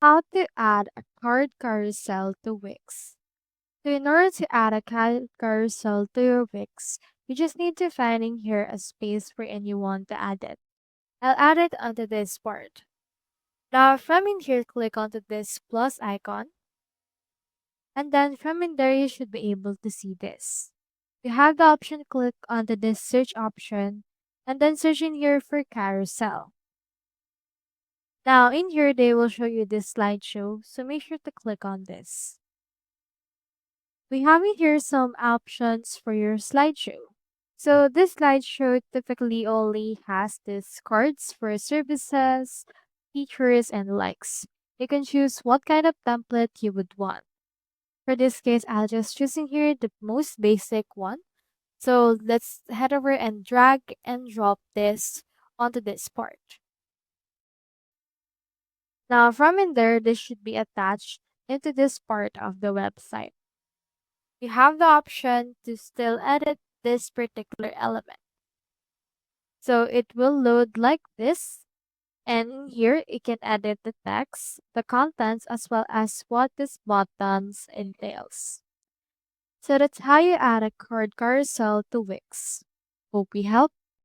How to add a card carousel to Wix. So in order to add a card carousel to your Wix, you just need to find in here a space wherein you want to add it. I'll add it onto this part. Now from in here, click onto this plus icon. And then from in there, you should be able to see this. You have the option, click onto this search option, and then search in here for carousel. Now in here, they will show you this slideshow, so make sure to click on this. We have in here some options for your slideshow. So this slideshow typically only has these cards for services, features, and likes. You can choose what kind of template you would want. For this case, I'll just choose in here the most basic one. So let's head over and drag and drop this onto this part. Now from in there, this should be attached into this part of the website. You have the option to still edit this particular element. So it will load like this. And in here, you can edit the text, the contents, as well as what this buttons entails. So that's how you add a card carousel to Wix. Hope we helped.